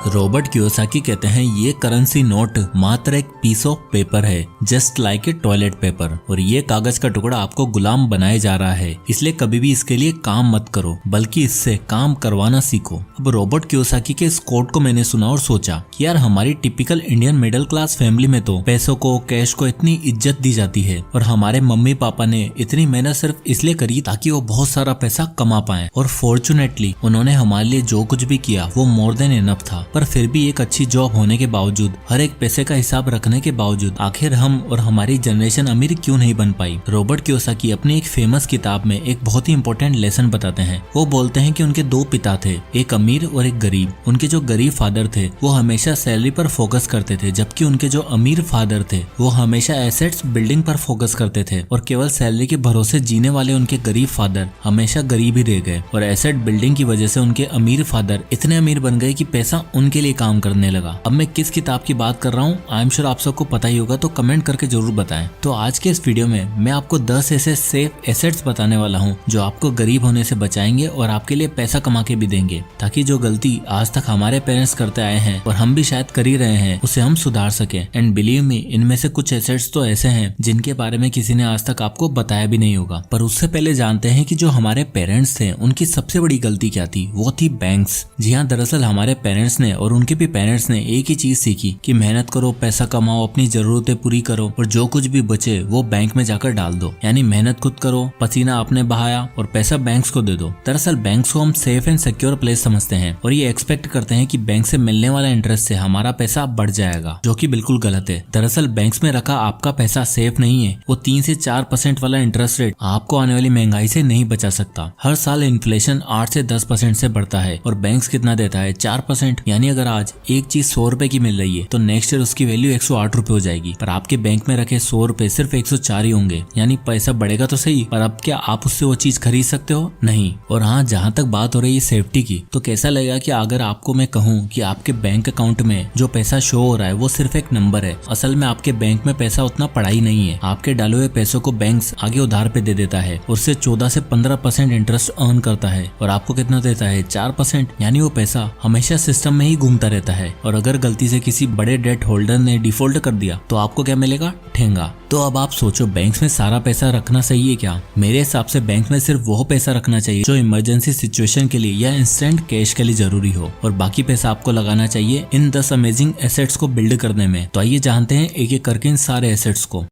Robert Kiyosaki कहते हैं ये करेंसी नोट मात्र एक पीस ऑफ पेपर है, just like a toilet paper, और ये कागज का टुकड़ा आपको गुलाम बनाए जा रहा है, इसलिए कभी भी इसके लिए काम मत करो बल्कि इससे काम करवाना सीखो। अब रॉबर्ट कियोसाकी के इस कोट को मैंने सुना और सोचा कि यार हमारी typical Indian middle class family में तो पैसों को, कैश को इतनी इज्जत दी जाती है और हमारे मम्मी पापा ने इतनी मेहनत सिर्फ इसलिए करी ताकि वो बहुत सारा पैसा कमा पाए, और फॉर्चुनेटली उन्होंने हमारे लिए जो कुछ भी किया वो मोर देन इनफ था। पर फिर भी एक अच्छी जॉब होने के बावजूद, हर एक पैसे का हिसाब रखने के बावजूद आखिर हम और हमारी जनरेशन अमीर क्यों नहीं बन पाई। रॉबर्ट कियोसाकी अपनी एक फेमस किताब में एक बहुत ही इंपॉर्टेंट लेसन बताते हैं। वो बोलते हैं कि उनके दो पिता थे, एक अमीर और एक गरीब। उनके जो गरीब फादर थे वो हमेशा सैलरी पर फोकस करते थे, जबकि उनके जो अमीर फादर थे वो हमेशा एसेट्स बिल्डिंग पर फोकस करते थे, और केवल सैलरी के भरोसे जीने वाले उनके गरीब फादर हमेशा गरीब ही रह गए, और एसेट बिल्डिंग की वजह से उनके अमीर फादर इतने अमीर बन गए कि पैसा उनके लिए काम करने लगा। अब मैं किस किताब की बात कर रहा हूँ आई एम श्योर आप सबको पता ही होगा, तो कमेंट करके जरूर बताएं। तो आज के इस वीडियो में मैं आपको 10 ऐसे सेफ एसेट्स बताने वाला हूँ जो आपको गरीब होने से बचाएंगे और आपके लिए पैसा कमा के भी देंगे, ताकि जो गलती आज तक हमारे पेरेंट्स करते आए हैं और हम भी शायद कर ही रहे हैं उसे हम सुधार सके। एंड बिलीव मी, इनमें से कुछ एसेट्स तो ऐसे हैं जिनके बारे में किसी ने आज तक आपको बताया भी नहीं होगा। पर उससे पहले जानते हैं कि जो हमारे पेरेंट्स थे उनकी सबसे बड़ी गलती क्या थी। वो थी बैंक्स। जी हाँ, दरअसल हमारे पेरेंट्स ने और उनके भी पेरेंट्स ने एक ही चीज सीखी कि मेहनत करो, पैसा कमाओ, अपनी जरूरतें पूरी करो और जो कुछ भी बचे वो बैंक में जाकर डाल दो। यानी मेहनत खुद करो, पसीना आपने बहाया और पैसा बैंक्स को दे दो। दरअसल बैंक्स को हम सेफ एंड सिक्योर प्लेस समझते हैं और ये एक्सपेक्ट करते हैं कि बैंक से मिलने वाला इंटरेस्ट से हमारा पैसा बढ़ जाएगा, जो कि बिल्कुल गलत है। दरअसल बैंक्स में रखा आपका पैसा सेफ नहीं है। वो 3 से 4% वाला इंटरेस्ट रेट आपको आने वाली महंगाई से नहीं बचा सकता। हर साल इन्फ्लेशन 8 से 10% से बढ़ता है और बैंक्स कितना देता है, 4%। यानी अगर आज एक चीज 100 रुपए की मिल रही है तो नेक्स्ट ईयर उसकी वैल्यू 108 रुपए हो जाएगी, पर आपके बैंक में रखे 100 रुपए सिर्फ 104 ही होंगे। यानी पैसा बढ़ेगा तो सही, पर अब क्या आप उससे वो चीज खरीद सकते हो? नहीं। और हाँ, जहाँ तक बात हो रही है सेफ्टी की, तो कैसा लगेगा कि अगर आपको मैं कहूँ कि आपके बैंक अकाउंट में जो पैसा शो हो रहा है वो सिर्फ एक नंबर है, असल में आपके बैंक में पैसा उतना पड़ा ही नहीं है। आपके डाले हुए पैसों को बैंक्स आगे उधार पे दे देता है, उससे 14 से 15% इंटरेस्ट अर्न करता है, और आपको कितना देता है, 4%। यानी वो पैसा हमेशा सिस्टम में ही घूमता रहता है, और अगर गलती से किसी बड़े डेट होल्डर ने डिफॉल्ट कर दिया तो आपको क्या मिलेगा, ठेंगा। तो अब आप सोचो, बैंक्स में सारा पैसा रखना सही है क्या? मेरे हिसाब से बैंक में सिर्फ वो पैसा रखना चाहिए जो इमरजेंसी सिचुएशन के लिए या इंस्टेंट कैश के लिए जरूरी हो, और बाकी पैसा आपको लगाना चाहिए इन 10 अमेजिंग एसेट्स को बिल्ड करने में। तो आइए जानते हैं एक एक करके इन सारे एसेट्स को।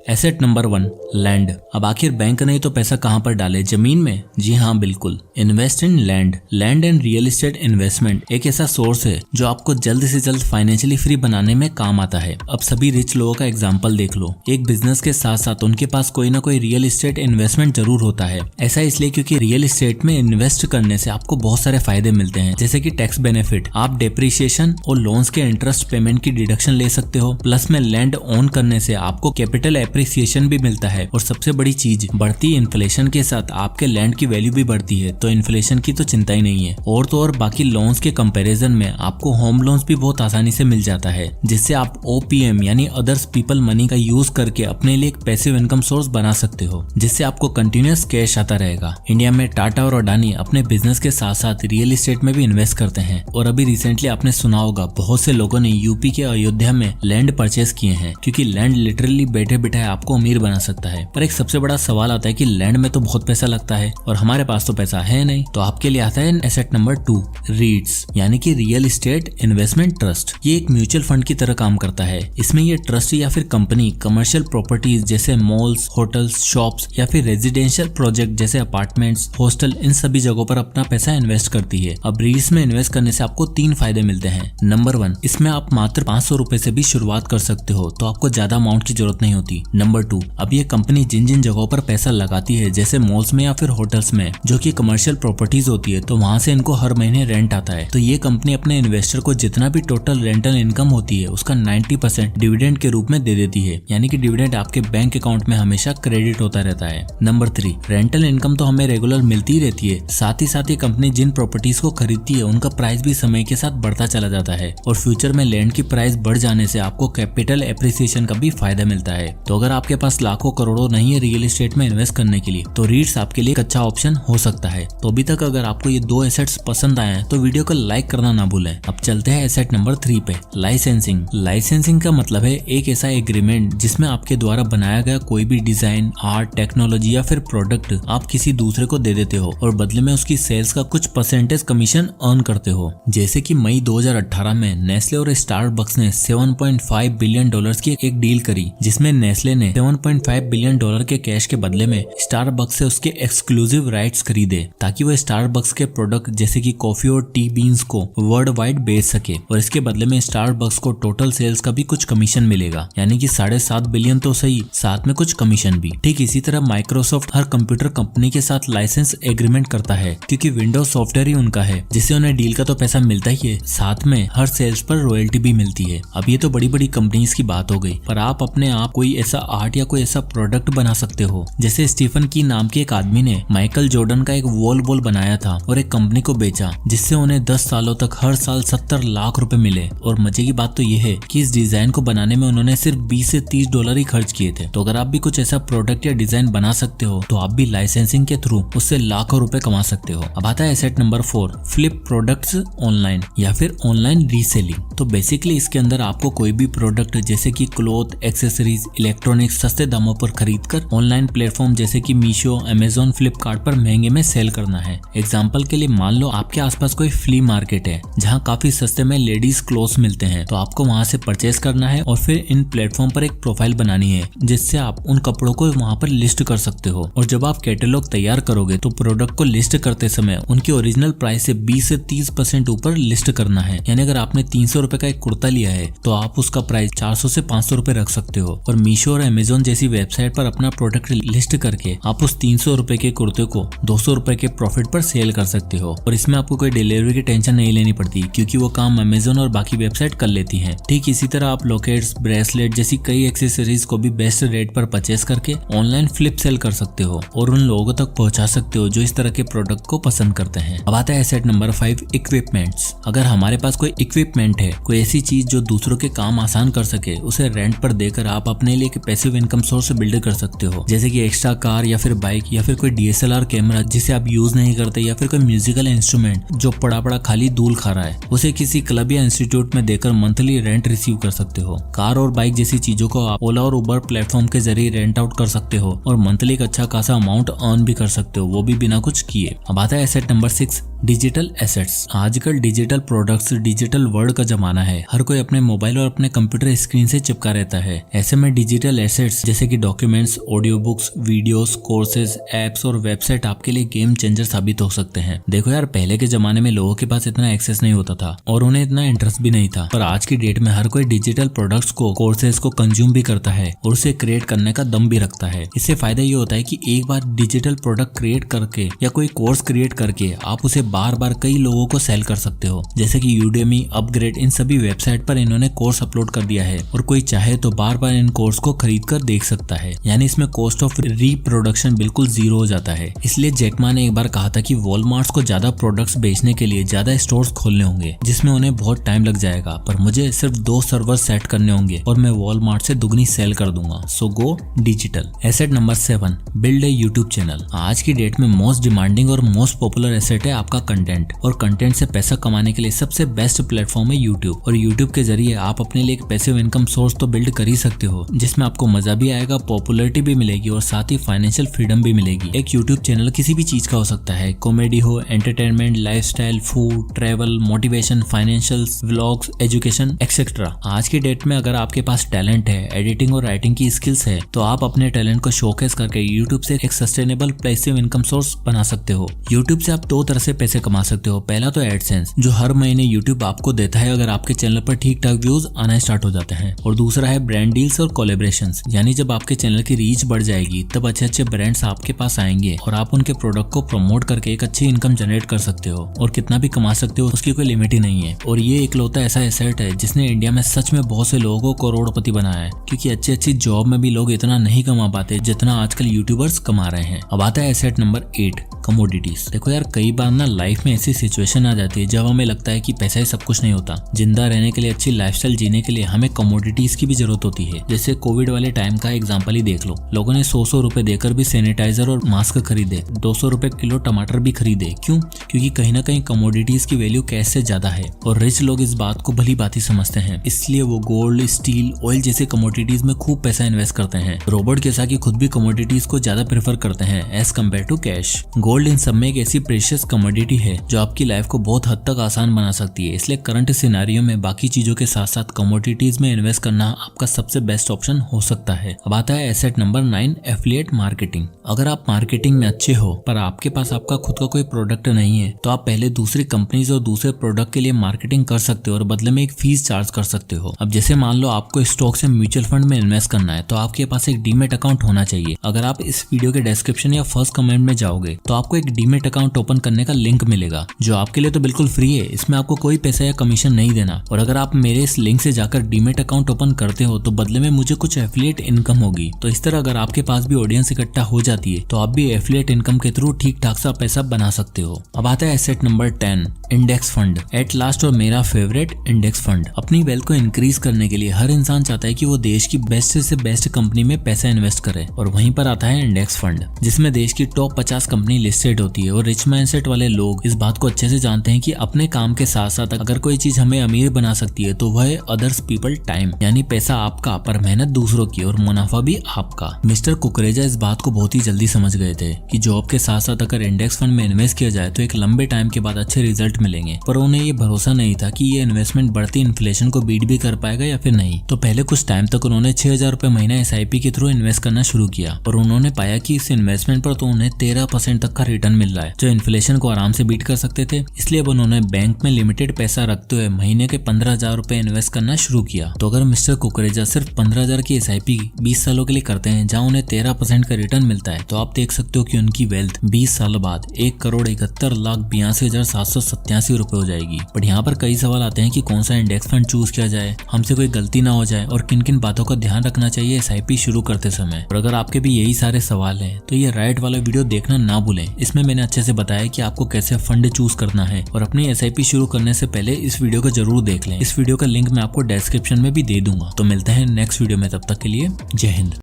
Asset number 1, land. अब आखिर बैंक नहीं तो पैसा कहाँ पर डाले, जमीन में? जी हाँ, बिल्कुल। Invest in land. Land and real estate investment एक ऐसा सोर्स है जो आपको जल्द से जल्द फाइनेंशियली फ्री बनाने में काम आता है। अब सभी रिच लोगों का एग्जांपल देख लो, एक बिजनेस के साथ साथ उनके पास कोई ना कोई रियल एस्टेट इन्वेस्टमेंट जरूर होता है। ऐसा इसलिए क्योंकि रियल एस्टेट में इन्वेस्ट करने से आपको बहुत सारे फायदे मिलते हैं, जैसे कि टैक्स बेनिफिट, आप डेप्रिसिएशन और लोन्स के इंटरेस्ट पेमेंट की डिडक्शन ले सकते हो। प्लस में लैंड ओन करने से आपको कैपिटल एप्रिसिएशन भी मिलता है, और सबसे बड़ी चीज, बढ़ती इन्फ्लेशन के साथ आपके लैंड की वैल्यू भी बढ़ती है, तो इन्फ्लेशन की तो चिंता ही नहीं है। और तो और बाकी लोन्स के कंपैरिजन में आपको होम लोन्स भी बहुत आसानी से मिल जाता है, जिससे आप OPM यानी अदर्स पीपल मनी का यूज करके अपने लिए एक पैसिव इनकम सोर्स बना सकते हो, जिससे आपको कंटिन्यूअस कैश आता रहेगा। इंडिया में टाटा और अडानी अपने बिजनेस के साथ साथ रियल एस्टेट में भी इन्वेस्ट करते हैं, और अभी रिसेंटली आपने सुना होगा बहुत से लोगों ने यूपी के अयोध्या में लैंड परचेज किए हैं, क्योंकि लैंड लिटरली बैठे बिठाए आपको अमीर बना सकता है। पर एक सबसे बड़ा सवाल आता है कि लैंड में तो बहुत पैसा लगता है और हमारे पास तो पैसा है नहीं। तो आपके लिए आता है एसेट नंबर 2, रीट्स यानी कि रियल एस्टेट इन्वेस्टमेंट ट्रस्ट। ये एक म्यूचुअल फंड की तरह काम करता है। इसमें ये ट्रस्ट या फिर कंपनी कमर्शियल प्रॉपर्टीज जैसे मॉल्स, होटल्स, शॉप्स या फिर रेजिडेंशियल प्रोजेक्ट जैसे अपार्टमेंट्स, हॉस्टल, इन सभी जगहों पर अपना पैसा इन्वेस्ट करती है। अब रीट्स में इन्वेस्ट करने से आपको 3 फायदे मिलते हैं। नंबर 1, इसमें आप मात्र 500 रुपए से भी शुरुआत कर सकते हो, तो आपको ज्यादा अमाउंट की जरूरत नहीं होती। नंबर 2, अब ये कंपनी जिन जिन जगहों पर पैसा लगाती है जैसे मॉल्स में या फिर होटल्स में, जो कि कमर्शियल प्रॉपर्टीज होती है, तो वहां से इनको हर महीने रेंट आता है। तो ये कंपनी अपने इन्वेस्टर को जितना भी टोटल रेंटल इनकम होती है उसका 90% डिविडेंड के रूप में दे देती है, यानी कि डिविडेंड आपके बैंक अकाउंट में हमेशा क्रेडिट होता रहता है। नंबर 3, रेंटल इनकम तो हमें रेगुलर मिलती ही रहती है, साथ ही कंपनी जिन प्रॉपर्टीज को खरीदती है उनका प्राइस भी समय के साथ बढ़ता चला जाता है, और फ्यूचर में लैंड की प्राइस बढ़ जाने से आपको कैपिटल एप्रिसिएशन का भी फायदा मिलता है। तो अगर आपके पास लाखों करोड़ों नहीं है रियल एस्टेट में इन्वेस्ट करने के लिए तो रीट्स आपके लिए एक अच्छा ऑप्शन हो सकता है। तो अभी तक अगर आपको ये 2 एसेट्स पसंद आए हैं तो वीडियो को लाइक करना ना भूलें। अब चलते हैं एसेट नंबर 3 पे, लाइसेंसिंग। लाइसेंसिंग का मतलब है एक ऐसा एग्रीमेंट जिसमें आपके द्वारा बनाया गया कोई भी डिजाइन, आर्ट, टेक्नोलॉजी या फिर प्रोडक्ट आप किसी दूसरे को दे देते हो और बदले में उसकी सेल्स का कुछ परसेंटेज कमीशन अर्न करते हो। जैसे कि मई 2018 में नेस्ले और स्टारबक्स ने $7.5 बिलियन की एक डील करी, जिसमें नेस्ले ने $7.5 बिलियन के कैश के बदले में स्टारबक्स से उसके एक्सक्लूसिव राइट्स खरीदे ताकि वह स्टारबक्स के प्रोडक्ट जैसे कि कॉफी और टी बीन्स को वर्ल्ड वाइड बेच सके और इसके बदले में स्टारबक्स को टोटल सेल्स का भी कुछ कमीशन मिलेगा, यानी कि $7.5 बिलियन तो सही, साथ में कुछ कमीशन भी। ठीक इसी तरह माइक्रोसॉफ्ट हर कंप्यूटर कंपनी के साथ लाइसेंस एग्रीमेंट करता है क्योंकि विंडोज सॉफ्टवेयर ही उनका है, जिससे उन्हें डील का तो पैसा मिलता ही है, साथ में हर सेल्स पर रॉयल्टी भी मिलती है। अब ये तो बड़ी बड़ी कंपनीज की बात हो गई, पर आप अपने आप कोई ऐसा आर्ट या कोई ऐसा प्रोडक्ट बना सकते हो। जैसे स्टीफन की नाम के एक आदमी ने माइकल जॉर्डन का एक वॉल बॉल बनाया था और एक कंपनी को बेचा, जिससे उन्हें 10 सालों तक हर साल 70 लाख रुपए मिले। और मजे की बात तो ये है कि इस डिजाइन को बनाने में उन्होंने सिर्फ $20 से $30 ही खर्च किए थे। तो अगर आप भी कुछ ऐसा प्रोडक्ट या डिजाइन बना सकते हो तो आप भी लाइसेंसिंग के थ्रू उससे लाखों रुपए कमा सकते हो। अब आता है asset number 4, flip products online या फिर ऑनलाइन रीसेलिंग। तो बेसिकली इसके अंदर आपको कोई भी प्रोडक्ट जैसे कि क्लॉथ, एक्सेसरीज, इलेक्ट्रॉनिक्स सस्ते दामों पर खरीदकर ऑनलाइन प्लेटफॉर्म जैसे कि मीशो, अमेजोन, फ्लिपकार्ट पर महंगे में सेल करना है। एग्जाम्पल के लिए मान लो आपके आसपास कोई फ्ली मार्केट है जहाँ काफी सस्ते में लेडीज क्लोथ्स मिलते हैं, तो आपको वहाँ से परचेज करना है और फिर इन प्लेटफॉर्म पर एक प्रोफाइल बनानी है जिससे आप उन कपड़ों को वहाँ पर लिस्ट कर सकते हो। और जब आप कैटलॉग तैयार करोगे तो प्रोडक्ट को लिस्ट करते समय उनकी ओरिजिनल प्राइस से 20 से 30% ऊपर लिस्ट करना है। यानी अगर आपने 300 रुपए का एक कुर्ता लिया है तो आप उसका प्राइस 400 से 500 रुपए रख सकते हो। और मीशो और अमेजोन जैसी वेबसाइट पर अपना प्रोडक्ट लिस्ट करके आप उस 300 रुपए के कुर्ते को 200 रुपए के प्रॉफिट पर सेल कर सकते हो। और इसमें आपको कोई डिलीवरी की टेंशन नहीं लेनी पड़ती क्योंकि वो काम अमेजोन और बाकी वेबसाइट कर लेती हैं। ठीक इसी तरह आप लॉकेट्स, ब्रेसलेट जैसी कई एक्सेसरीज को भी बेस्ट रेट पर परचेस करके ऑनलाइन फ्लिप सेल कर सकते हो और उन लोगों तक पहुंचा सकते हो जो इस तरह के प्रोडक्ट को पसंद करते हैं। अब आता है एसेट नंबर 5, इक्विपमेंट्स। अगर हमारे पास कोई इक्विपमेंट है, कोई ऐसी चीज जो दूसरों के काम आसान कर सके, उसे रेंट पर देकर आप अपने लिए एक पैसिव इनकम सोर्स बिल्ड कर सकते हो। जैसे कि एक्स्ट्रा कार या फिर बाइक या फिर कोई DSLR कैमरा जिसे आप यूज नहीं करते, या फिर कोई म्यूजिकल इंस्ट्रूमेंट जो पड़ा पड़ा खाली धूल खा रहा है, उसे किसी क्लब या इंस्टीट्यूट में देकर मंथली रेंट रिसीव कर सकते हो। कार और बाइक जैसी चीजों को आप ओला और उबर प्लेटफॉर्म के जरिए रेंट आउट कर सकते हो और मंथली एक अच्छा खासा अमाउंट अर्न भी कर सकते हो, वो भी बिना कुछ किए। अब आता है एसेट नंबर 6, डिजिटल एसेट्स। आजकल डिजिटल प्रोडक्ट्स, डिजिटल वर्ल्ड का जमाना है। हर कोई अपने मोबाइल और अपने कंप्यूटर स्क्रीन से चिपका रहता है। ऐसे में डिजिटल एसेट्स जैसे कि documents, audio books, videos, courses, apps और वेबसाइट आपके लिए गेम चेंजर साबित हो सकते हैं। देखो यार, पहले के जमाने में लोगों के पास इतना एक्सेस नहीं होता था और उन्हें इतना इंटरेस्ट भी नहीं था, पर आज की डेट में हर कोई डिजिटल प्रोडक्ट्स को, कोर्सेज को कंज्यूम भी करता है और उसे क्रिएट करने का दम भी रखता है। इससे फायदा ये होता है कि एक बार डिजिटल प्रोडक्ट क्रिएट करके या कोई कोर्स क्रिएट करके आप उसे बार बार कई लोगों को सेल कर सकते हो। जैसे कि यूडेमी, अपग्रेड, इन सभी वेबसाइट पर इन्होंने कोर्स अपलोड कर दिया है और कोई चाहे तो बार बार इन कोर्स को खरीद कर देख सकता है। यानी इसमें कॉस्ट ऑफ रीप्रोडक्शन बिल्कुल जीरो हो जाता है। इसलिए जैक मा ने एक बार कहा था कि वॉलमार्ट को ज्यादा प्रोडक्ट्स बेचने के लिए ज्यादा स्टोर्स खोलने होंगे जिसमें उन्हें बहुत टाइम लग जाएगा, पर मुझे सिर्फ 2 सर्वर सेट करने होंगे और मैं वॉलमार्ट से दुगनी सेल कर दूंगा। So go digital. Asset number 7, build a YouTube channel. आज की डेट में मोस्ट डिमांडिंग और मोस्ट पॉपुलर एसेट है आपका कंटेंट, और कंटेंट से पैसा कमाने के लिए सबसे बेस्ट प्लेटफॉर्म है यूट्यूब। और यूट्यूब के जरिए आप अपने लिए एक पैसिव इनकम सोर्स तो बिल्ड कर ही सकते हो जिसमें आपको मजा भी आएगा, पॉपुलैरिटी भी मिलेगी और साथ ही फाइनेंशियल फ्रीडम भी मिलेगी। एक यूट्यूब चैनल किसी भी चीज का हो सकता है, कॉमेडी हो, entertainment, lifestyle, food, travel, motivation, financials, vlogs, education etcetera. आज की डेट में अगर आपके पास टैलेंट है, एडिटिंग और राइटिंग की स्किल्स है, तो आप अपने टैलेंट को शोकेस करके यूट्यूब से एक सस्टेनेबल पैसिव इनकम सोर्स बना सकते हो। यूट्यूब से आप 2 तरह से पैसे कमा सकते हो। पहला तो एडसेंस, जो हर महीने यूट्यूब आपको देता है अगर आपके चैनल पर ठीक ठाक व्यूज आना स्टार्ट हो जाते हैं। और दूसरा है ब्रांड डील्स और कोलैबोरेशंस, यानी जब आपके चैनल की रीच बढ़ जाएगी तब अच्छे अच्छे ब्रांड्स आपके पास आएंगे और आप उनके प्रोडक्ट को प्रमोट करके एक अच्छी इनकम जनरेट कर सकते हो और कितना भी कमा सकते हो, उसकी कोई लिमिट ही नहीं है। और ये इकलौता ऐसा एसेट है जिसने इंडिया में सच में बहुत से लोगों को करोड़पति बनाया है, क्योंकि अच्छी अच्छी जॉब में भी लोग इतना नहीं कमा पाते जितना आजकल यूट्यूबर्स कमा रहे हैं। अब आता है एसेट नंबर 8, कमोडिटीज। देखो यार, कई बार ना लाइफ में ऐसी सिचुएशन आ जाती है जब हमें लगता है कि पैसा ही सब कुछ नहीं होता। जिंदा रहने के लिए, अच्छी लाइफस्टाइल जीने के लिए हमें कमोडिटीज की भी जरूरत होती है। जैसे कोविड कोविड वाले टाइम का एग्जांपल ही देख लो। लोगों ने 100 रुपए देकर भी सैनिटाइजर और मास्क खरीदे, 200 रुपए किलो टमाटर भी खरीदे। क्यों? क्योंकि कहीं ना कहीं कमोडिटीज की वैल्यू कैश से ज्यादा है और रिच लोग इस बात को भली भांति समझते हैं, इसलिए वो गोल्ड, स्टील, ऑयल जैसे कमोडिटीज में खूब पैसा इन्वेस्ट करते हैं। रॉबर्ट कियोसाकी खुद भी कमोडिटीज को ज्यादा प्रेफर करते हैं as compare to cash. Gold इन सब में एक ऐसी प्रेशियस कमोडिटी है जो आपकी लाइफ को बहुत हद तक आसान बना सकती है, इसलिए करंट सिनेरियो में बाकी चीजों के साथ साथ कमोडिटीज में इन्वेस्ट करना आपका सबसे बेस्ट ऑप्शन हो सकता है। अब आता है एसेट नंबर 9, एफिलिएट मार्केटिंग। अगर आप मार्केटिंग में अच्छे हो पर आपके पास आपका खुद का कोई प्रोडक्ट नहीं है तो आप पहले दूसरी कंपनीज और दूसरे प्रोडक्ट के लिए मार्केटिंग कर सकते हो और बदले में एक फीस चार्ज कर सकते हो। अब जैसे मान लो आपको स्टॉक से म्यूचुअल फंड में इन्वेस्ट करना है तो आपके पास एक डीमेट अकाउंट होना चाहिए। अगर आप इस वीडियो के डिस्क्रिप्शन या फर्स्ट कमेंट में जाओगे तो आपको एक डीमेट अकाउंट ओपन करने का लिंक मिलेगा जो आपके लिए तो बिल्कुल फ्री है, इसमें आपको कोई पैसा या कमीशन नहीं देना। और अगर आप मेरे इस लिंक से जाकर डीमेट अकाउंट ओपन करते हो तो बदले में मुझे कुछ एफिलिएट इनकम होगी। तो इस तरह अगर आपके पास भी ऑडियंस इकट्ठा हो जाती है तो आप भी एफिलिएट इनकम के थ्रू ठीक ठाक सा पैसा बना सकते हो। अब आता है asset number 10, index fund. At last और मेरा फेवरेट, इंडेक्स फंड। अपनी वेल्थ को इंक्रीज करने के लिए हर इंसान चाहता है कि वो देश की बेस्ट से बेस्ट कंपनी में पैसा इन्वेस्ट करे और वहीं पर आता है इंडेक्स फंड जिसमें देश की टॉप 50 कंपनी लिस्टेड होती है। और रिच माइंडसेट वाले लोग इस बात को अच्छे से जानते हैं कि अपने काम के साथ साथ अगर कोई चीज हमें अमीर बना सकती है तो वह है अदर्स पीपल टाइम, यानी पैसा आपका पर मेहनत दूसरों की और मुनाफा भी आपका। मिस्टर कुकरेजा इस बात को बहुत ही जल्दी समझ गए थे कि जॉब के साथ साथ अगर इंडेक्स फंड में इन्वेस्ट किया जाए तो एक लंबे टाइम के बाद अच्छे रिजल्ट मिलेंगे, पर उन्हें ये भरोसा नहीं था कि ये इन्वेस्टमेंट बढ़ती इन्फ्लेशन को बीट भी कर पाएगा या फिर नहीं। तो पहले कुछ टाइम तक उन्होंने 6000 रुपए महीना SIP के थ्रू इन्वेस्ट करना शुरू किया और उन्होंने पाया कि इस इन्वेस्टमेंट पर तो उन्हें 13% तक का रिटर्न मिल रहा है जो इन्फ्लेशन को आराम से बीट कर सकते थे। इसलिए अब उन्होंने बैंक में लिमिटेड पैसा रखते हुए महीने के 15,000 रुपए इन्वेस्ट करना शुरू किया। तो अगर मिस्टर कुकरेजा सिर्फ 15,000 की SIP 20 सालों के लिए करते हैं जहाँ उन्हें 13% का रिटर्न मिलता है तो आप देख सकते हो कि उनकी वेल्थ 20 सालों बाद 1,71,82,787 रुपए हो जाएगी। बट यहाँ पर कई सवाल आते हैं कि कौन सा इंडेक्स फंड चूज किया जाए, हमसे कोई गलती ना हो जाए और किन किन बातों का ध्यान रखना चाहिए SIP शुरू करते समय। और अगर आपके भी यही सारे सवाल हैं तो ये राइट वाला वीडियो देखना ना भूलें। इसमें मैंने अच्छे से बताया कि आपको कैसे फंड चूज करना है और अपनी SIP शुरू करने से पहले इस वीडियो को जरूर देख लें। इस वीडियो का लिंक मैं आपको डिस्क्रिप्शन में भी दे दूंगा। तो मिलते हैं नेक्स्ट वीडियो में, तब तक के लिए जय हिंद।